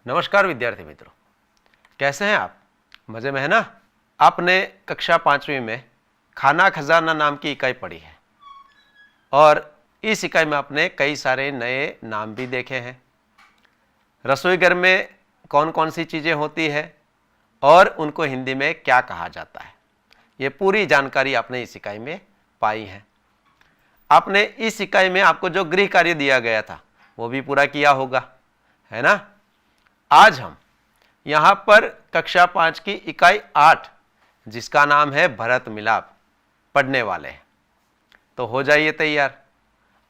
नमस्कार विद्यार्थी मित्रों, कैसे हैं आप? मज़े में है ना? आपने कक्षा 5वीं में खाना खजाना नाम की इकाई पढ़ी है और इस इकाई में आपने कई सारे नए नाम भी देखे हैं। रसोई घर में कौन कौन सी चीज़ें होती है और उनको हिंदी में क्या कहा जाता है, ये पूरी जानकारी आपने इस इकाई में पाई है। आपने इस इकाई में आपको जो गृह कार्य दिया गया था वो भी पूरा किया होगा, है ना? आज हम यहाँ पर कक्षा 5 की इकाई 8 जिसका नाम है भरत मिलाप पढ़ने वाले हैं। तो हो जाइए तैयार।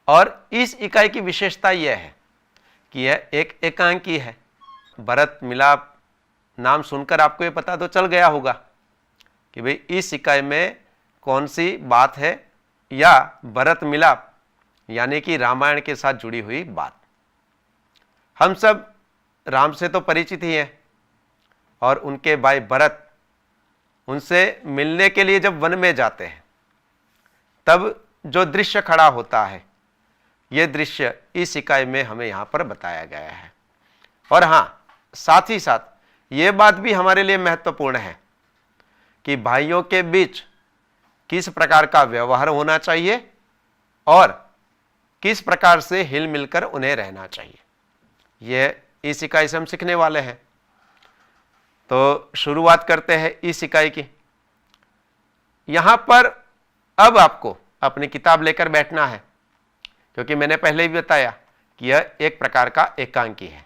और इस इकाई की विशेषता यह है कि यह एक एकांकी है। भरत मिलाप नाम सुनकर आपको ये पता तो चल गया होगा कि भाई इस इकाई में कौन सी बात है, या भरत मिलाप यानी कि रामायण के साथ जुड़ी हुई बात। हम सब राम से तो परिचित ही हैं और उनके भाई भरत उनसे मिलने के लिए जब वन में जाते हैं तब जो दृश्य खड़ा होता है, यह दृश्य इस इकाई में हमें यहाँ पर बताया गया है। और हाँ, साथ ही साथ ये बात भी हमारे लिए महत्वपूर्ण है कि भाइयों के बीच किस प्रकार का व्यवहार होना चाहिए और किस प्रकार से हिल मिलकर उन्हें रहना चाहिए, यह इस इकाई से हम सीखने वाले हैं। तो शुरुआत करते हैं इस इकाई की। यहां पर अब आपको अपनी किताब लेकर बैठना है, क्योंकि मैंने पहले भी बताया कि यह एक प्रकार का एकांकी है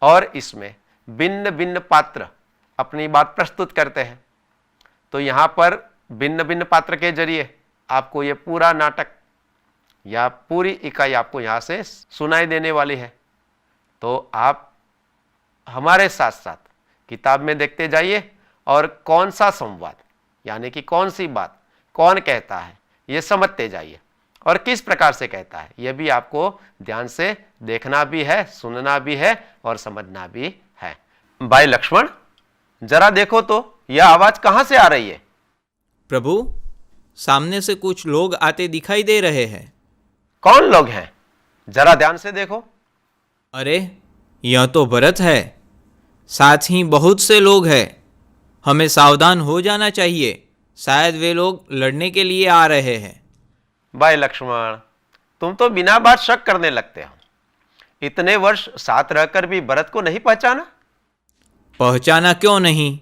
और इसमें भिन्न भिन्न पात्र अपनी बात प्रस्तुत करते हैं। तो यहां पर भिन्न भिन्न पात्र के जरिए आपको यह पूरा नाटक या पूरी इकाई आपको यहां से सुनाई देने वाली है। तो आप हमारे साथ साथ किताब में देखते जाइए और कौन सा संवाद यानी कि कौन सी बात कौन कहता है ये समझते जाइए, और किस प्रकार से कहता है यह भी आपको ध्यान से देखना भी है, सुनना भी है और समझना भी है। भाई लक्ष्मण, जरा देखो तो यह आवाज कहां से आ रही है? प्रभु, सामने से कुछ लोग आते दिखाई दे रहे हैं। कौन लोग हैं? जरा ध्यान से देखो। अरे, यह तो भरत है, साथ ही बहुत से लोग हैं। हमें सावधान हो जाना चाहिए, शायद वे लोग लड़ने के लिए आ रहे हैं। भाई लक्ष्मण, तुम तो बिना बात शक करने लगते हो। इतने वर्ष साथ रहकर भी भरत को नहीं पहचाना? पहचाना क्यों नहीं?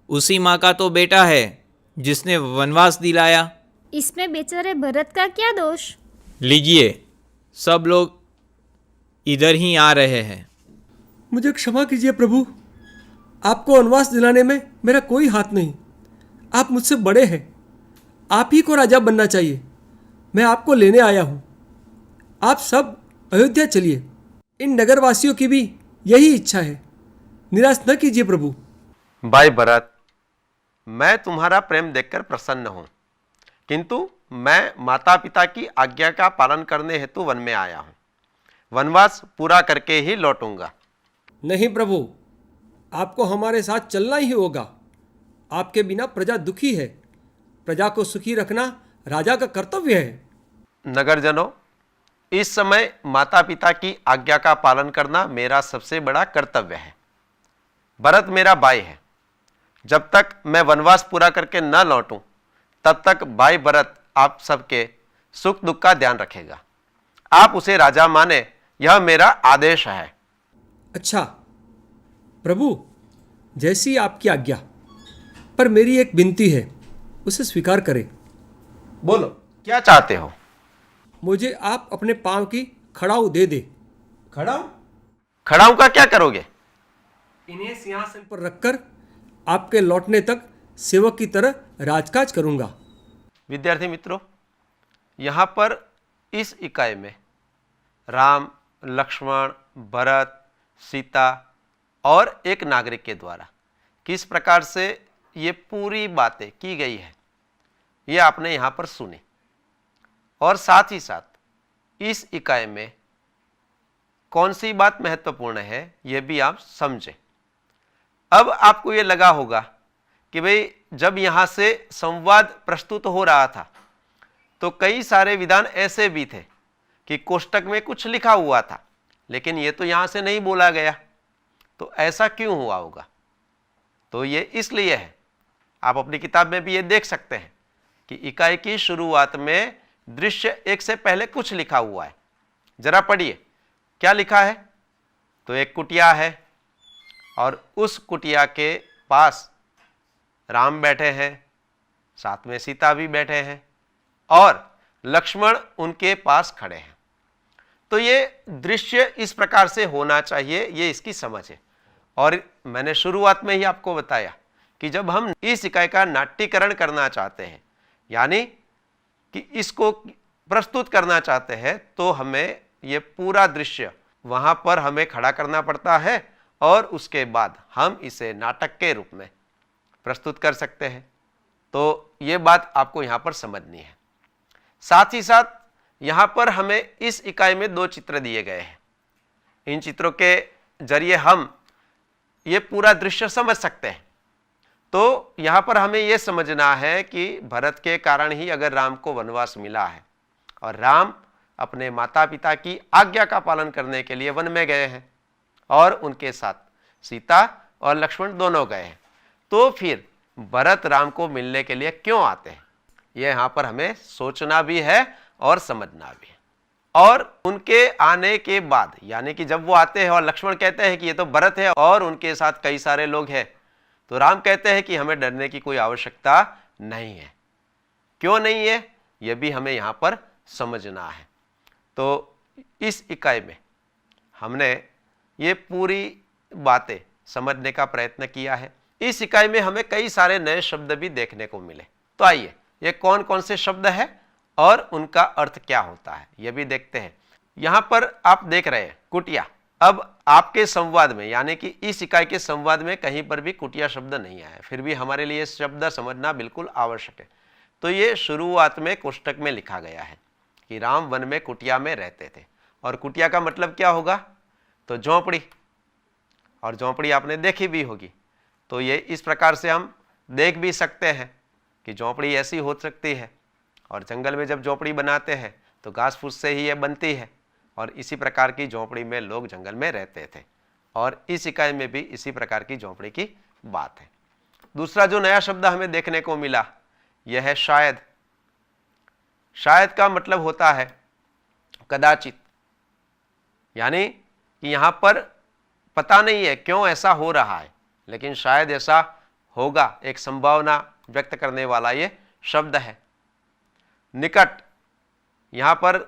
उसी माँ का तो बेटा है जिसने वनवास दिलाया। इसमें बेचारे भरत का क्या दोष? लीजिए, सब लोग इधर ही आ रहे हैं। मुझे क्षमा कीजिए प्रभु, आपको वनवास दिलाने में मेरा कोई हाथ नहीं। आप मुझसे बड़े हैं, आप ही को राजा बनना चाहिए। मैं आपको लेने आया हूँ। आप सब अयोध्या चलिए। इन नगरवासियों की भी यही इच्छा है, निराश न कीजिए प्रभु। भाई भरत, मैं तुम्हारा प्रेम देखकर प्रसन्न हूं, किंतु मैं माता पिता की आज्ञा का पालन करने हेतु वन में आया हूं। वनवास पूरा करके ही लौटूंगा। नहीं प्रभु, आपको हमारे साथ चलना ही होगा। आपके बिना प्रजा दुखी है। प्रजा को सुखी रखना राजा का कर्तव्य है। नगरजनों, इस समय माता पिता की आज्ञा का पालन करना मेरा सबसे बड़ा कर्तव्य है। भरत मेरा भाई है। जब तक मैं वनवास पूरा करके न लौटूं तब तक भाई भरत आप सबके सुख दुख का ध्यान रखेगा। आप उसे राजा माने, यह मेरा आदेश है। अच्छा प्रभु, जैसी आपकी आज्ञा। पर मेरी एक विनती है, उसे स्वीकार करें। बोलो, क्या चाहते हो? मुझे आप अपने पांव की खड़ाऊ दे दे। खड़ाऊ? खड़ाऊ का क्या करोगे? इन्हें सिंहासन पर रखकर आपके लौटने तक सेवक की तरह राजकाज करूंगा। विद्यार्थी मित्रों, यहाँ पर इस इकाई में राम, लक्ष्मण, भरत, सीता और एक नागरिक के द्वारा किस प्रकार से ये पूरी बातें की गई है, ये आपने यहाँ पर सुनी। और साथ ही साथ इस इकाई में कौन सी बात महत्वपूर्ण है ये भी आप समझे। अब आपको ये लगा होगा कि भाई जब यहाँ से संवाद प्रस्तुत हो रहा था तो कई सारे विधान ऐसे भी थे कि कोष्टक में कुछ लिखा हुआ था, लेकिन ये तो यहाँ से नहीं बोला गया। तो ऐसा क्यों हुआ होगा? तो ये इसलिए है, आप अपनी किताब में भी ये देख सकते हैं कि इकाई की शुरुआत में दृश्य 1 से पहले कुछ लिखा हुआ है। जरा पढ़िए क्या लिखा है। तो एक कुटिया है और उस कुटिया के पास राम बैठे हैं, साथ में सीता भी बैठे हैं और लक्ष्मण उनके पास खड़े हैं। तो ये दृश्य इस प्रकार से होना चाहिए, ये इसकी समझ है। और मैंने शुरुआत में ही आपको बताया कि जब हम इस इकाई का नाट्यकरण करना चाहते हैं, यानी कि इसको प्रस्तुत करना चाहते हैं, तो हमें ये पूरा दृश्य वहां पर हमें खड़ा करना पड़ता है और उसके बाद हम इसे नाटक के रूप में प्रस्तुत कर सकते हैं। तो ये बात आपको यहां पर समझनी है। साथ ही साथ यहां पर हमें इस इकाई में 2 चित्र दिए गए हैं। इन चित्रों के जरिए हम ये पूरा दृश्य समझ सकते हैं। तो यहां पर हमें यह समझना है कि भरत के कारण ही अगर राम को वनवास मिला है और राम अपने माता पिता की आज्ञा का पालन करने के लिए वन में गए हैं और उनके साथ सीता और लक्ष्मण दोनों गए हैं, तो फिर भरत राम को मिलने के लिए क्यों आते हैं, यह यहां पर हमें सोचना भी है और समझना भी है। और उनके आने के बाद, यानी कि जब वो आते हैं और लक्ष्मण कहते हैं कि ये तो भरत है और उनके साथ कई सारे लोग हैं, तो राम कहते हैं कि हमें डरने की कोई आवश्यकता नहीं है। क्यों नहीं है, यह भी हमें यहां पर समझना है। तो इस इकाई में हमने ये पूरी बातें समझने का प्रयत्न किया है। इस इकाई में हमें कई सारे नए शब्द भी देखने को मिले। तो आइए, ये कौन कौन से शब्द हैं और उनका अर्थ क्या होता है, यह भी देखते हैं। यहां पर आप देख रहे हैं कुटिया। अब आपके संवाद में, यानी कि इस इकाई के संवाद में कहीं पर भी कुटिया शब्द नहीं आया, फिर भी हमारे लिए शब्द समझना बिल्कुल आवश्यक है। तो ये शुरुआत में कोष्टक में लिखा गया है कि राम वन में कुटिया में रहते थे। और कुटिया का मतलब क्या होगा, तो झोंपड़ी, और झोंपड़ी आपने देखी भी होगी। तो ये इस प्रकार से हम देख भी सकते हैं कि झोंपड़ी ऐसी हो सकती है, और जंगल में जब झोंपड़ी बनाते हैं तो घास फूस से ही ये बनती है, और इसी प्रकार की झोंपड़ी में लोग जंगल में रहते थे। और इस इकाई में भी इसी प्रकार की झोंपड़ी की बात है। दूसरा जो नया शब्द हमें देखने को मिला यह है शायद। शायद का मतलब होता है कदाचित, यानी कि यहां पर पता नहीं है क्यों ऐसा हो रहा है, लेकिन शायद ऐसा होगा, एक संभावना व्यक्त करने वाला ये शब्द है। निकट, यहां पर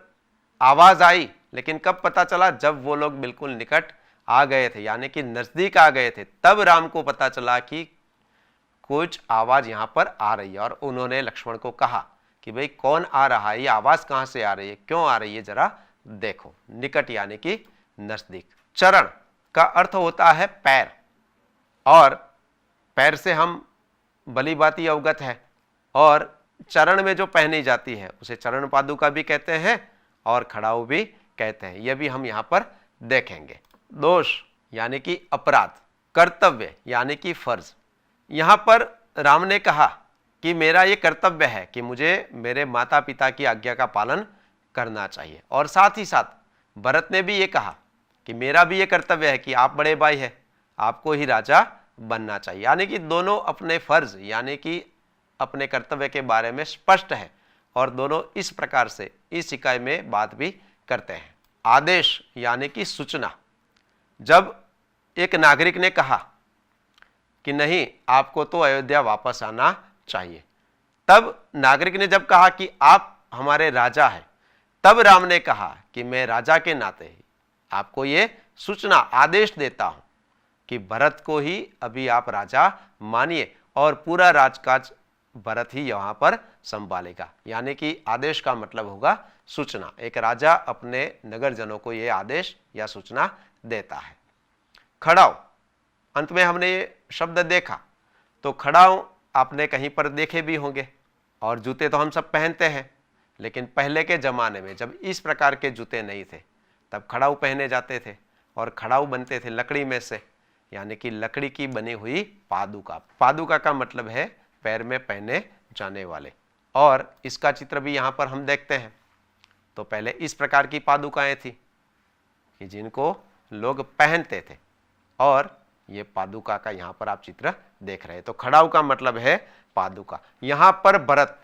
आवाज आई, लेकिन कब पता चला, जब वो लोग बिल्कुल निकट आ गए थे, यानी कि नजदीक आ गए थे, तब राम को पता चला कि कुछ आवाज यहां पर आ रही है। और उन्होंने लक्ष्मण को कहा कि भाई कौन आ रहा है, ये आवाज कहां से आ रही है, क्यों आ रही है, जरा देखो। निकट यानी कि नजदीक। चरण का अर्थ होता है पैर, और पैर से हम भली भांति अवगत है, और चरण में जो पहनी जाती है उसे चरण पादुका भी कहते हैं और खड़ाऊ भी कहते हैं। यह भी हम यहां पर देखेंगे। दोष यानी कि अपराध। कर्तव्य यानी कि फर्ज। यहां पर राम ने कहा कि मेरा यह कर्तव्य है कि मुझे मेरे माता पिता की आज्ञा का पालन करना चाहिए, और साथ ही साथ भरत ने भी ये कहा कि मेरा भी ये कर्तव्य है कि आप बड़े भाई हैं, आपको ही राजा बनना चाहिए। यानी कि दोनों अपने फर्ज यानी कि अपने कर्तव्य के बारे में स्पष्ट है, और दोनों इस प्रकार से इस इकाई में बात भी करते हैं। आदेश यानी कि सूचना। जब एक नागरिक ने कहा कि नहीं, आपको तो अयोध्या वापस आना चाहिए, तब नागरिक ने जब कहा कि आप हमारे राजा हैं, तब राम ने कहा कि मैं राजा के नाते ही आपको ये सूचना आदेश देता हूं कि भरत को ही अभी आप राजा मानिए, और पूरा राजकाज भरत ही यहां पर संभालेगा। यानी कि आदेश का मतलब होगा सूचना। एक राजा अपने नगरजनों को यह आदेश या सूचना देता है। खड़ाऊ, अंत में हमने ये शब्द देखा, तो खड़ाऊ आपने कहीं पर देखे भी होंगे, और जूते तो हम सब पहनते हैं, लेकिन पहले के जमाने में जब इस प्रकार के जूते नहीं थे तब खड़ाऊ पहने जाते थे, और खड़ाऊ बनते थे लकड़ी में से, यानी कि लकड़ी की बनी हुई पादुका। पादुका का मतलब है पैर में पहने जाने वाले, और इसका चित्र भी यहां पर हम देखते हैं। तो पहले इस प्रकार की पादुकाएं थी कि जिनको लोग पहनते थे, और ये पादुका का यहाँ पर आप चित्र देख रहे हैं। तो खड़ाऊ का मतलब है पादुका। यहाँ पर भरत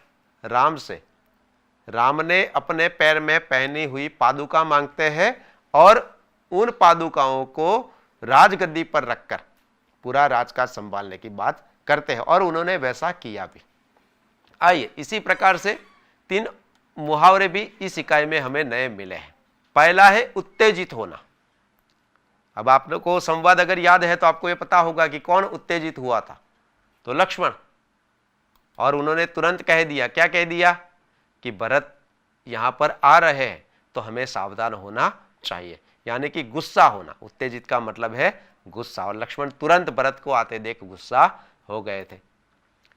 राम ने अपने पैर में पहनी हुई पादुका मांगते हैं और उन पादुकाओं को राजगद्दी पर रखकर पूरा राजकाज संभालने की बात करते हैं और उन्होंने वैसा किया भी। आइए इसी प्रकार से 3 मुहावरे भी इस इकाई में हमें नए मिले हैं। पहला है उत्तेजित होना। अब आप लोग को संवाद अगर याद है तो आपको यह पता होगा कि कौन उत्तेजित हुआ था, तो लक्ष्मण। और उन्होंने तुरंत कह दिया, क्या कह दिया कि भरत यहां पर आ रहे हैं तो हमें सावधान होना चाहिए, यानी कि गुस्सा होना। उत्तेजित का मतलब है गुस्सा, और लक्ष्मण तुरंत भरत को आते देख गुस्सा हो गए थे।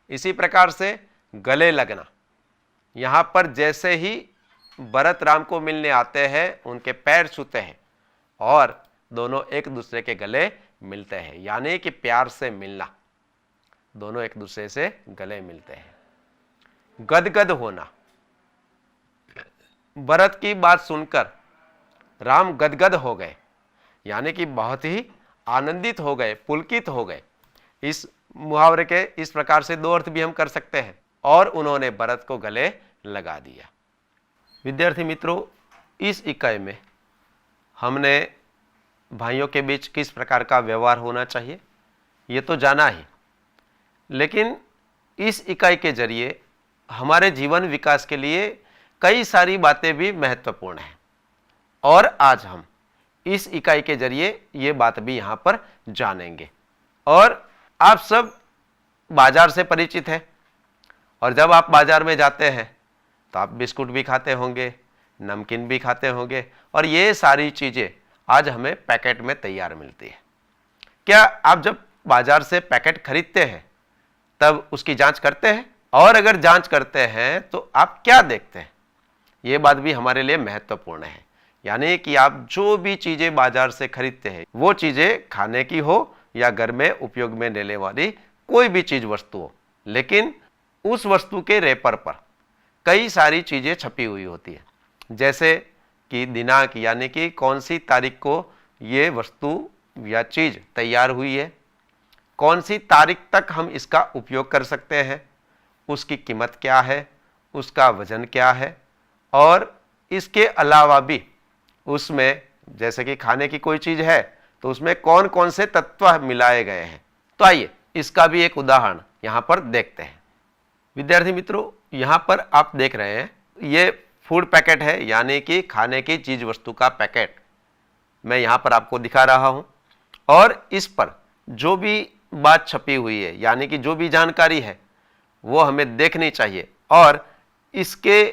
इसी प्रकार से गले लगना। यहां पर जैसे ही भरत राम को मिलने आते हैं उनके पैर छूते हैं और दोनों एक दूसरे के गले मिलते हैं, यानी कि प्यार से मिलना, दोनों एक दूसरे से गले मिलते हैं। गदगद होना। भरत की बात सुनकर राम गदगद हो गए, यानी कि बहुत ही आनंदित हो गए, पुलकित हो गए। इस मुहावरे के इस प्रकार से 2 अर्थ भी हम कर सकते हैं। और उन्होंने भरत को गले लगा दिया। विद्यार्थी मित्रों, इस इकाई में हमने भाइयों के बीच किस प्रकार का व्यवहार होना चाहिए ये तो जाना ही, लेकिन इस इकाई के जरिए हमारे जीवन विकास के लिए कई सारी बातें भी महत्वपूर्ण हैं और आज हम इस इकाई के जरिए ये बात भी यहाँ पर जानेंगे। और आप सब बाजार से परिचित हैं और जब आप बाजार में जाते हैं तो आप बिस्कुट भी खाते होंगे, नमकीन भी खाते होंगे और ये सारी चीज़ें आज हमें पैकेट में तैयार मिलती है। क्या आप जब बाजार से पैकेट खरीदते हैं तब उसकी जांच करते हैं? और अगर जांच करते हैं तो आप क्या देखते हैं? ये बात भी हमारे लिए महत्वपूर्ण है, यानी कि आप जो भी चीज़ें बाजार से खरीदते हैं वो चीज़ें खाने की हो या घर में उपयोग में लेने वाली कोई भी चीज़ वस्तु हो, लेकिन उस वस्तु के रैपर पर कई सारी चीज़ें छपी हुई होती है, जैसे कि दिनांक, यानी कि कौन सी तारीख को ये वस्तु या चीज़ तैयार हुई है, कौन सी तारीख तक हम इसका उपयोग कर सकते हैं, उसकी कीमत क्या है, उसका वजन क्या है, और इसके अलावा भी उसमें जैसे कि खाने की कोई चीज़ है तो उसमें कौन कौन से तत्व मिलाए गए हैं। तो आइए इसका भी एक उदाहरण यहाँ पर देखते हैं। विद्यार्थी मित्रों, यहाँ पर आप देख रहे हैं ये फूड पैकेट है, यानी कि खाने की चीज वस्तु का पैकेट मैं यहाँ पर आपको दिखा रहा हूँ और इस पर जो भी बात छपी हुई है, यानी कि जो भी जानकारी है वो हमें देखनी चाहिए और इसके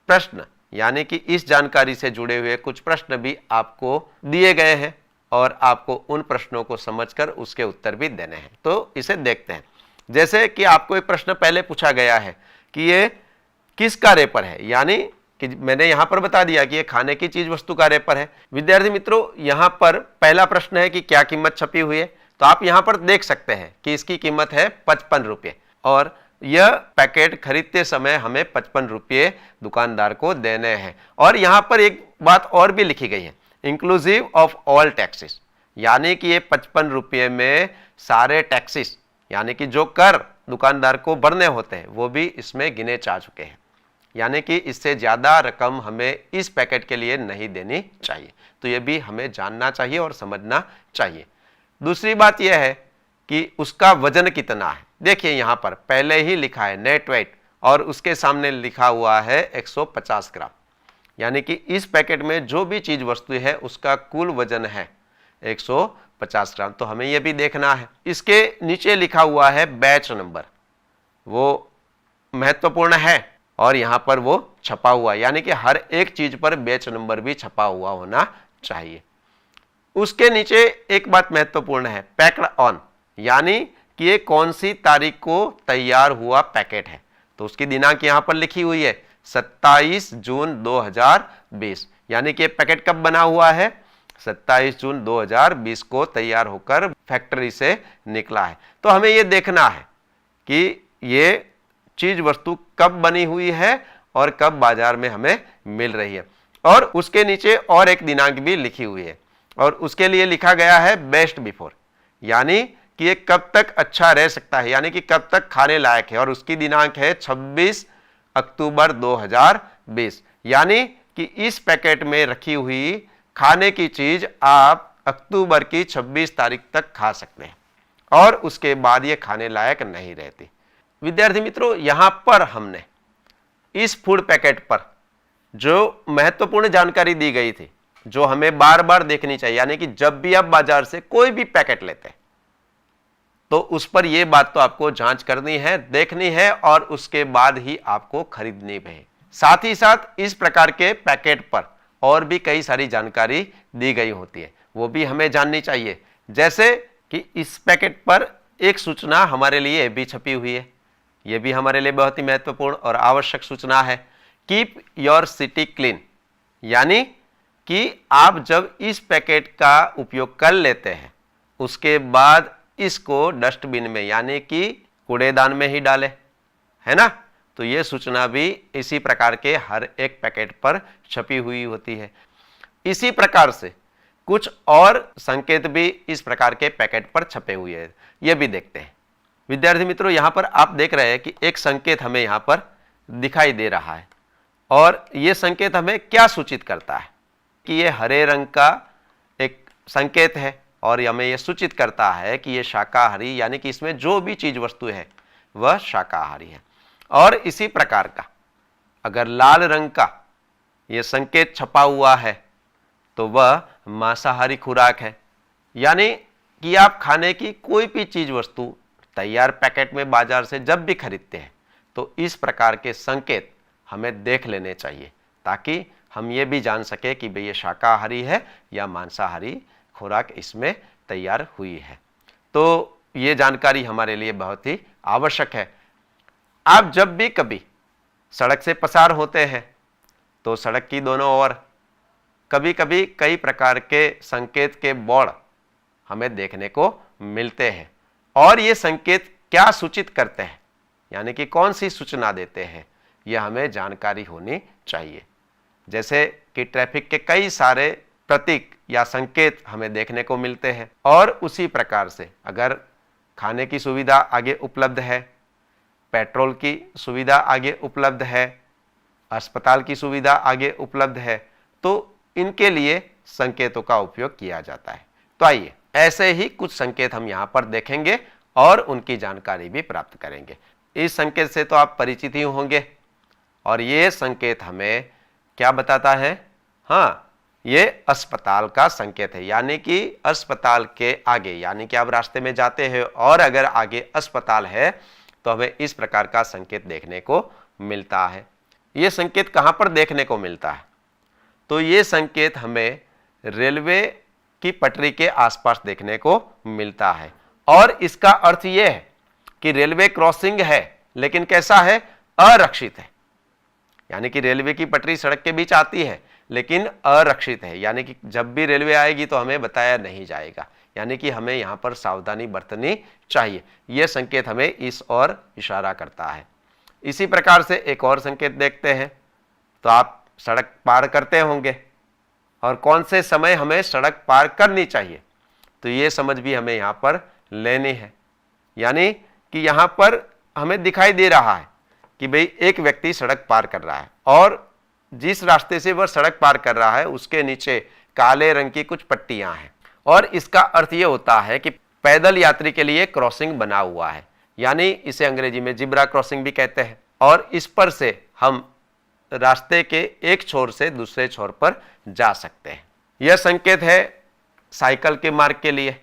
प्रश्न, यानी कि इस जानकारी से जुड़े हुए कुछ प्रश्न भी आपको दिए गए हैं और आपको उन प्रश्नों को समझकर उसके उत्तर भी देने हैं। तो इसे देखते हैं। जैसे कि आपको एक प्रश्न पहले पूछा गया है कि ये किसका रैपर है, यानी कि मैंने यहां पर बता दिया कि ये खाने की चीज वस्तु का रैपर है। विद्यार्थी मित्रों, यहां पर पहला प्रश्न है कि क्या कीमत छपी हुई है, तो आप यहां पर देख सकते हैं कि इसकी कीमत है 55 रुपये और यह पैकेट खरीदते समय हमें 55 रुपये दुकानदार को देने हैं। और यहां पर एक बात और भी लिखी गई है, इंक्लूसिव ऑफ ऑल टैक्सेस, यानी कि ये 55 रुपये में सारे टैक्सेस, यानी कि जो कर दुकानदार को भरने होते हैं वो भी इसमें गिने जा चुके हैं, यानी कि इससे ज़्यादा रकम हमें इस पैकेट के लिए नहीं देनी चाहिए। तो ये भी हमें जानना चाहिए और समझना चाहिए। दूसरी बात यह है कि उसका वजन कितना है। देखिए यहाँ पर पहले ही लिखा है नेट वेट और उसके सामने लिखा हुआ है 150 ग्राम, यानी कि इस पैकेट में जो भी चीज़ वस्तु है उसका कुल वजन है 150 ग्राम। तो हमें यह भी देखना है। इसके नीचे लिखा हुआ है बैच नंबर, वो महत्वपूर्ण है और यहाँ पर वो छपा हुआ, यानी कि हर एक चीज पर बैच नंबर भी छपा हुआ होना चाहिए। उसके नीचे एक बात महत्वपूर्ण है, पैक्ड ऑन, यानी कि ये कौन सी तारीख को तैयार हुआ पैकेट है। तो उसकी दिनांक यहाँ पर लिखी हुई है 27 जून 2020, यानी कि पैकेट कब बना हुआ है, 27 जून 2020 को तैयार होकर फैक्ट्री से निकला है। तो हमें ये देखना है कि ये चीज वस्तु कब बनी हुई है और कब बाजार में हमें मिल रही है। और उसके नीचे और एक दिनांक भी लिखी हुई है और उसके लिए लिखा गया है बेस्ट बिफोर, यानी कि ये कब तक अच्छा रह सकता है, यानी कि कब तक खाने लायक है, और उसकी दिनांक है 26 अक्टूबर 2020। यानी कि इस पैकेट में रखी हुई खाने की चीज आप अक्टूबर की 26 तारीख तक खा सकते हैं और उसके बाद ये खाने लायक नहीं रहती। विद्यार्थी मित्रों, यहां पर हमने इस फूड पैकेट पर जो महत्वपूर्ण जानकारी दी गई थी, जो हमें बार बार देखनी चाहिए, यानी कि जब भी आप बाजार से कोई भी पैकेट लेते हैं तो उस पर यह बात तो आपको जांच करनी है, देखनी है और उसके बाद ही आपको खरीदनी है। साथ ही साथ इस प्रकार के पैकेट पर और भी कई सारी जानकारी दी गई होती है, वो भी हमें जाननी चाहिए। जैसे कि इस पैकेट पर एक सूचना हमारे लिए भी छपी हुई है, यह भी हमारे लिए बहुत ही महत्वपूर्ण और आवश्यक सूचना है, कीप योर सिटी क्लीन। यानी कि आप जब इस पैकेट का उपयोग कर लेते हैं उसके बाद इसको डस्टबिन में यानी कि कूड़ेदान में ही डालें, है ना। तो यह सूचना भी इसी प्रकार के हर एक पैकेट पर छपी हुई होती है। इसी प्रकार से कुछ और संकेत भी इस प्रकार के पैकेट पर छपे हुए हैं, यह भी देखते हैं। विद्यार्थी मित्रों, यहां पर आप देख रहे हैं कि एक संकेत हमें यहां पर दिखाई दे रहा है और यह संकेत हमें क्या सूचित करता है कि यह हरे रंग का एक संकेत है और हमें यह सूचित करता है कि यह शाकाहारी, यानी कि इसमें जो भी चीज वस्तु है वह शाकाहारी है। और इसी प्रकार का अगर लाल रंग का यह संकेत छपा हुआ है तो वह मांसाहारी खुराक है, यानी कि आप खाने की कोई भी चीज वस्तु तैयार पैकेट में बाजार से जब भी खरीदते हैं तो इस प्रकार के संकेत हमें देख लेने चाहिए ताकि हम ये भी जान सके कि भाई ये शाकाहारी है या मांसाहारी खुराक इसमें तैयार हुई है। तो ये जानकारी हमारे लिए बहुत ही आवश्यक है। आप जब भी कभी सड़क से पसार होते हैं तो सड़क की दोनों ओर कभी कभी कई प्रकार के संकेत के बोर्ड हमें देखने को मिलते हैं और ये संकेत क्या सूचित करते हैं, यानी कि कौन सी सूचना देते हैं, यह हमें जानकारी होनी चाहिए। जैसे कि ट्रैफिक के कई सारे प्रतीक या संकेत हमें देखने को मिलते हैं और उसी प्रकार से अगर खाने की सुविधा आगे उपलब्ध है, पेट्रोल की सुविधा आगे उपलब्ध है, अस्पताल की सुविधा आगे उपलब्ध है, तो इनके लिए संकेतों का उपयोग किया जाता है। तो आइए ऐसे ही कुछ संकेत हम यहाँ पर देखेंगे और उनकी जानकारी भी प्राप्त करेंगे। इस संकेत से तो आप परिचित ही होंगे और ये संकेत हमें क्या बताता है, हाँ, ये अस्पताल का संकेत है, यानी कि अस्पताल के आगे, यानी कि आप रास्ते में जाते हैं और अगर आगे अस्पताल है तो हमें इस प्रकार का संकेत देखने को मिलता है। ये संकेत कहाँ पर देखने को मिलता है, तो ये संकेत हमें रेलवे की पटरी के आसपास देखने को मिलता है और इसका अर्थ यह है कि रेलवे क्रॉसिंग है लेकिन कैसा है, अरक्षित है। यानी कि रेलवे की पटरी सड़क के बीच आती है लेकिन अरक्षित है, यानी कि जब भी रेलवे आएगी तो हमें बताया नहीं जाएगा, यानी कि हमें यहाँ पर सावधानी बरतनी चाहिए। यह संकेत हमें इस ओर इशारा करता है। इसी प्रकार से एक और संकेत देखते हैं। तो आप सड़क पार करते होंगे और कौन से समय हमें सड़क पार करनी चाहिए, तो ये समझ भी हमें यहाँ पर लेनी है। यानी कि यहाँ पर हमें दिखाई दे रहा है कि भाई एक व्यक्ति सड़क पार कर रहा है और जिस रास्ते से वह सड़क पार कर रहा है उसके नीचे काले रंग की कुछ पट्टियां हैं और इसका अर्थ यह होता है कि पैदल यात्री के लिए क्रॉसिंग बना हुआ है, यानी इसे अंग्रेजी में जिब्रा क्रॉसिंग भी कहते हैं और इस पर से हम रास्ते के एक छोर से दूसरे छोर पर जा सकते हैं। यह संकेत है साइकिल के मार्ग के लिए,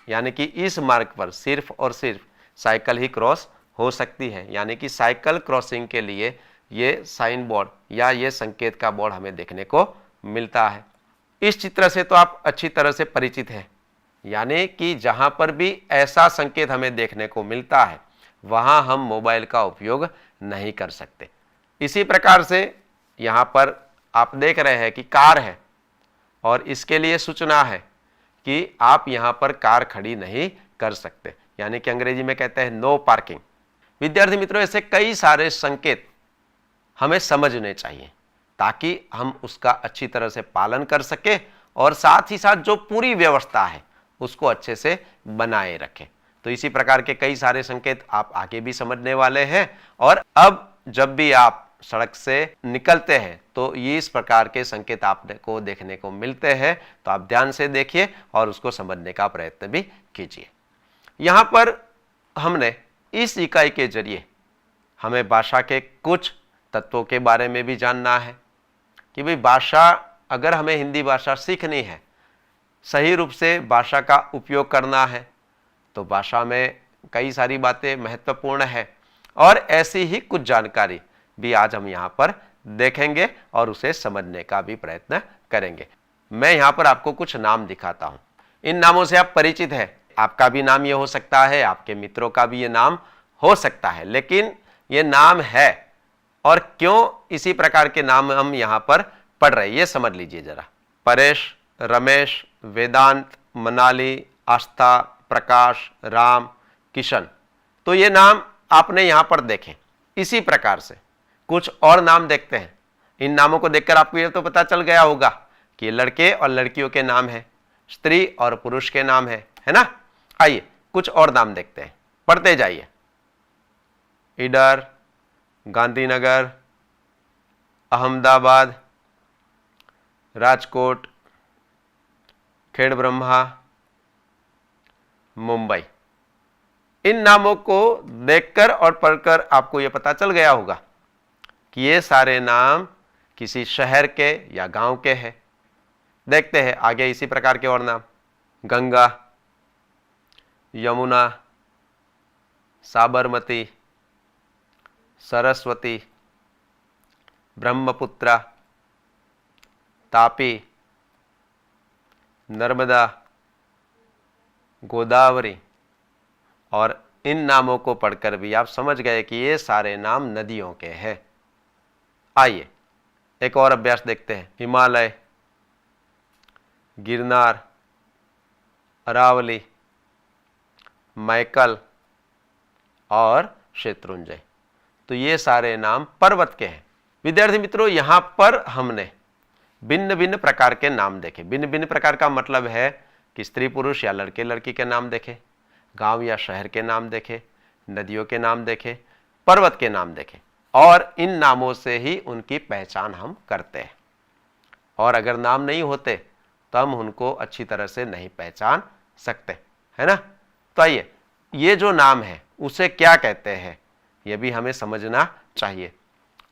यानी कि इस मार्ग पर सिर्फ और सिर्फ साइकिल ही क्रॉस हो सकती है, यानी कि साइकिल क्रॉसिंग के लिए ये साइन बोर्ड या ये संकेत का बोर्ड हमें देखने को मिलता है। इस चित्र से तो आप अच्छी तरह से परिचित हैं, यानी कि जहां पर भी ऐसा संकेत हमें देखने को मिलता है वहां हम मोबाइल का उपयोग नहीं कर सकते। इसी प्रकार से यहाँ पर आप देख रहे हैं कि कार है और इसके लिए सूचना है कि आप यहाँ पर कार खड़ी नहीं कर सकते, यानी कि अंग्रेजी में कहते हैं नो पार्किंग। विद्यार्थी मित्रों, ऐसे कई सारे संकेत हमें समझने चाहिए ताकि हम उसका अच्छी तरह से पालन कर सके और साथ ही साथ जो पूरी व्यवस्था है उसको अच्छे से बनाए रखें। तो इसी प्रकार के कई सारे संकेत आप आगे भी समझने वाले हैं। और अब जब भी आप सड़क से निकलते हैं तो ये इस प्रकार के संकेत आपको देखने को मिलते हैं, तो आप ध्यान से देखिए और उसको समझने का प्रयत्न भी कीजिए। यहाँ पर हमने इस इकाई के जरिए हमें भाषा के कुछ तत्वों के बारे में भी जानना है कि भाई भाषा, अगर हमें हिंदी भाषा सीखनी है, सही रूप से भाषा का उपयोग करना है, तो भाषा में कई सारी बातें महत्वपूर्ण है और ऐसी ही कुछ जानकारी भी आज हम यहाँ पर देखेंगे और उसे समझने का भी प्रयत्न करेंगे। मैं यहाँ पर आपको कुछ नाम दिखाता हूँ। इन नामों से आप परिचित हैं। आपका भी नाम ये हो सकता है, आपके मित्रों का भी ये नाम हो सकता है, लेकिन ये नाम है और क्यों इसी प्रकार के नाम हम यहाँ पर पढ़ रहे हैं ये समझ लीजिए जरा। परेश, रमेश, वेदांत, मनाली, आस्था, प्रकाश, राम, किशन, तो ये नाम आपने यहाँ पर देखे। इसी प्रकार से कुछ और नाम देखते हैं। इन नामों को देखकर आपको ये तो पता चल गया होगा कि ये लड़के और लड़कियों के नाम है, स्त्री और पुरुष के नाम है ना। आइए कुछ और नाम देखते हैं, पढ़ते जाइए। ईडर, गांधीनगर, अहमदाबाद, राजकोट, खेड़ब्रह्मा, मुंबई। इन नामों को देखकर और पढ़कर आपको यह पता चल गया होगा कि ये सारे नाम किसी शहर के या गांव के हैं। देखते हैं आगे इसी प्रकार के और नाम। गंगा, यमुना, साबरमती, सरस्वती, ब्रह्मपुत्रा, तापी, नर्मदा, गोदावरी। और इन नामों को पढ़कर भी आप समझ गए कि ये सारे नाम नदियों के हैं। आइए एक और अभ्यास देखते हैं। हिमालय, गिरनार, अरावली, मैकल और शत्रुंजय। तो ये सारे नाम पर्वत के हैं। विद्यार्थी मित्रों, यहाँ पर हमने भिन्न भिन्न प्रकार के नाम देखे। भिन्न भिन्न प्रकार का मतलब है कि स्त्री पुरुष या लड़के लड़की के नाम देखे, गांव या शहर के नाम देखे, नदियों के नाम देखे, पर्वत के नाम देखे, और इन नामों से ही उनकी पहचान हम करते हैं। और अगर नाम नहीं होते तो हम उनको अच्छी तरह से नहीं पहचान सकते, है ना। तो आइए, ये जो नाम है उसे क्या कहते हैं ये भी हमें समझना चाहिए।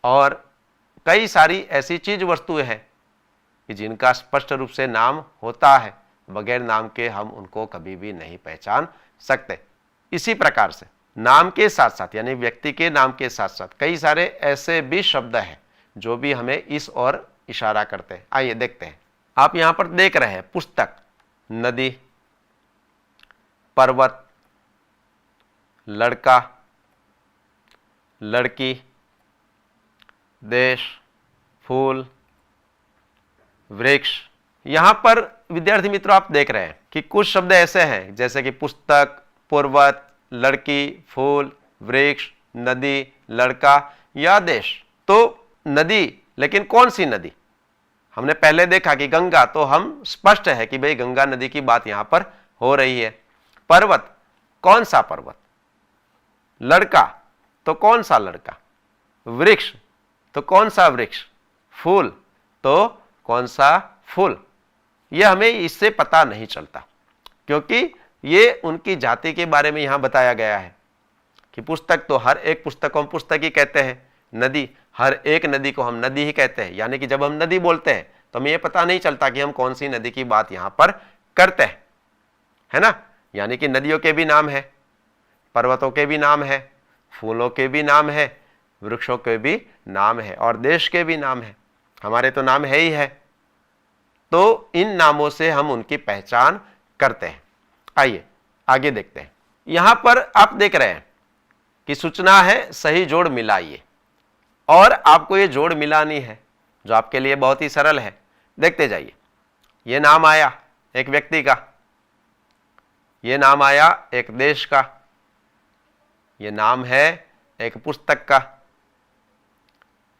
और कई सारी ऐसी चीज वस्तुएं हैं कि जिनका स्पष्ट रूप से नाम होता है, बगैर नाम के हम उनको कभी भी नहीं पहचान सकते। इसी प्रकार से नाम के साथ साथ, यानी व्यक्ति के नाम के साथ साथ, कई सारे ऐसे भी शब्द हैं जो भी हमें इस ओर इशारा करते हैं। आइए देखते हैं। आप यहां पर देख रहे हैं पुस्तक, नदी, पर्वत, लड़का, लड़की, देश, फूल, वृक्ष। यहां पर विद्यार्थी मित्रों आप देख रहे हैं कि कुछ शब्द ऐसे हैं जैसे कि पुस्तक, पर्वत, लड़की, फूल, वृक्ष, नदी, लड़का या देश। तो नदी, लेकिन कौन सी नदी? हमने पहले देखा कि गंगा, तो हम स्पष्ट है कि भाई गंगा नदी की बात यहां पर हो रही है। पर्वत, कौन सा पर्वत? लड़का, तो कौन सा लड़का? वृक्ष, तो कौन सा वृक्ष? फूल, तो कौन सा फूल? यह हमें इससे पता नहीं चलता, क्योंकि ये उनकी जाति के बारे में यहां बताया गया है कि पुस्तक, तो हर एक पुस्तक को हम पुस्तक ही कहते हैं। नदी, हर एक नदी को हम नदी ही कहते हैं। यानी कि जब हम नदी बोलते हैं तो हमें यह पता नहीं चलता कि हम कौन सी नदी की बात यहां पर करते हैं, है ना। यानी कि नदियों के भी नाम है, पर्वतों के भी नाम है, फूलों के भी नाम है, वृक्षों के भी नाम है, और देश के भी नाम है। हमारे तो नाम है ही है। तो इन नामों से हम उनकी पहचान करते हैं। आइए आगे देखते हैं। यहां पर आप देख रहे हैं कि सूचना है सही जोड़ मिलाइए, और आपको ये जोड़ मिलानी है जो आपके लिए बहुत ही सरल है। देखते जाइए। ये नाम आया एक व्यक्ति का, ये नाम आया एक देश का, ये नाम है एक पुस्तक का,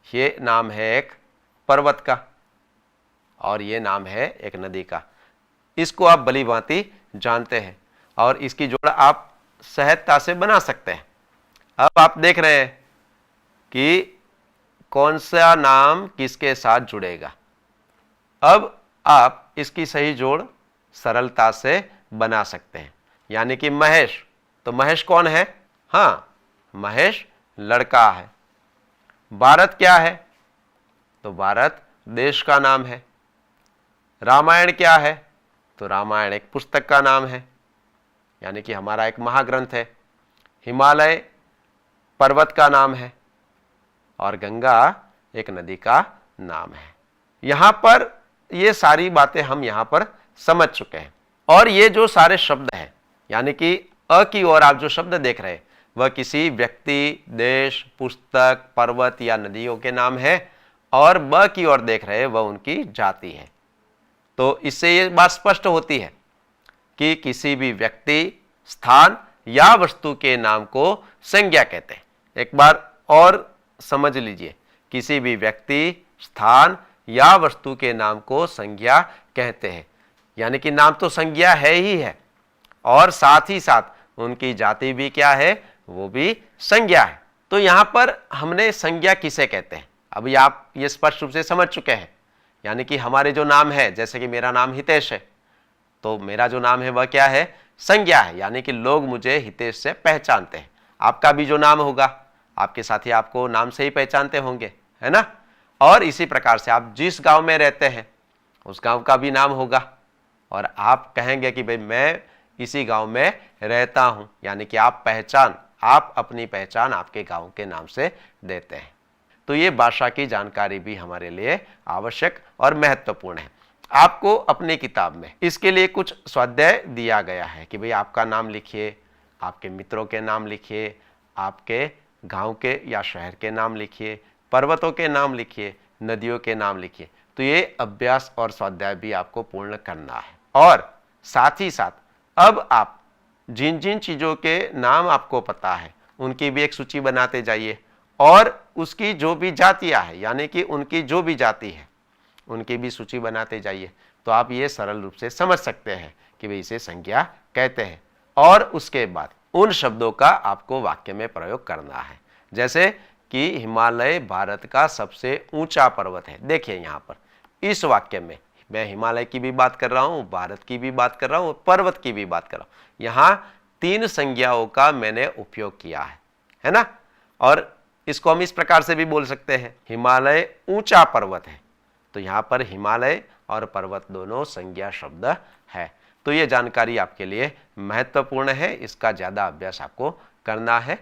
ये नाम है एक पर्वत का, और ये नाम है एक नदी का। इसको आप भली भांति जानते हैं और इसकी जोड़ आप सहजता से बना सकते हैं। अब आप देख रहे हैं कि कौन सा नाम किसके साथ जुड़ेगा। अब आप इसकी सही जोड़ सरलता से बना सकते हैं, यानी कि महेश। तो महेश कौन है? हाँ, महेश लड़का है। भारत क्या है? तो भारत देश का नाम है। रामायण क्या है? तो रामायण एक पुस्तक का नाम है, यानी कि हमारा एक महाग्रंथ है। हिमालय पर्वत का नाम है और गंगा एक नदी का नाम है। यहां पर ये सारी बातें हम यहां पर समझ चुके हैं। और ये जो सारे शब्द हैं, यानी कि अ की ओर आप जो शब्द देख रहे हैं वह किसी व्यक्ति, देश, पुस्तक, पर्वत या नदियों के नाम है, और ब की ओर देख रहे हैं वह उनकी जाति है। तो इससे ये बात स्पष्ट होती है कि किसी भी व्यक्ति, स्थान या वस्तु के नाम को संज्ञा कहते हैं। एक बार और समझ लीजिए, किसी भी व्यक्ति, स्थान या वस्तु के नाम को संज्ञा कहते हैं, यानी कि नाम तो संज्ञा है ही है और साथ ही साथ उनकी जाति भी क्या है? वो भी संज्ञा है। तो यहां पर हमने संज्ञा किसे कहते हैं अभी आप ये स्पष्ट रूप से समझ चुके हैं। यानी कि हमारे जो नाम है, जैसे कि मेरा नाम हितेश है, तो मेरा जो नाम है वह क्या है? संज्ञा है, यानी कि लोग मुझे हितेश से पहचानते हैं। आपका भी जो नाम होगा, आपके साथी आपको नाम से ही पहचानते होंगे, है ना? और इसी प्रकार से आप जिस गांव में रहते हैं उस गांव का भी नाम होगा और आप कहेंगे कि भाई मैं इसी गांव में रहता हूं, यानी कि आप अपनी पहचान आपके गांव के नाम से देते हैं। तो ये भाषा की जानकारी भी हमारे लिए आवश्यक और महत्वपूर्ण है। आपको अपनी किताब में इसके लिए कुछ स्वाध्याय दिया गया है कि भाई आपका नाम लिखिए, आपके मित्रों के नाम लिखिए, आपके गांव के या शहर के नाम लिखिए, पर्वतों के नाम लिखिए, नदियों के नाम लिखिए। तो ये अभ्यास और स्वाध्याय भी आपको पूर्ण करना है। और साथ ही साथ अब आप जिन जिन चीज़ों के नाम आपको पता है उनकी भी एक सूची बनाते जाइए और उसकी जो भी जातियाँ है, यानी कि उनकी जो भी जाति है उनकी भी सूची बनाते जाइए। तो आप ये सरल रूप से समझ सकते हैं कि भाई इसे संज्ञा कहते हैं। और उसके बाद उन शब्दों का आपको वाक्य में प्रयोग करना है, जैसे कि हिमालय भारत का सबसे ऊंचा पर्वत है। देखिए यहाँ पर इस वाक्य में मैं हिमालय की भी बात कर रहा हूँ, भारत की भी बात कर रहा हूँ, पर्वत की भी बात कर रहा हूँ। यहाँ 3 संज्ञाओं का मैंने उपयोग किया है ना? और इसको हम इस प्रकार से भी बोल सकते हैं, हिमालय ऊंचा पर्वत है। तो यहाँ पर हिमालय और पर्वत दोनों संज्ञा शब्द है। तो ये जानकारी आपके लिए महत्वपूर्ण है, इसका ज़्यादा अभ्यास आपको करना है।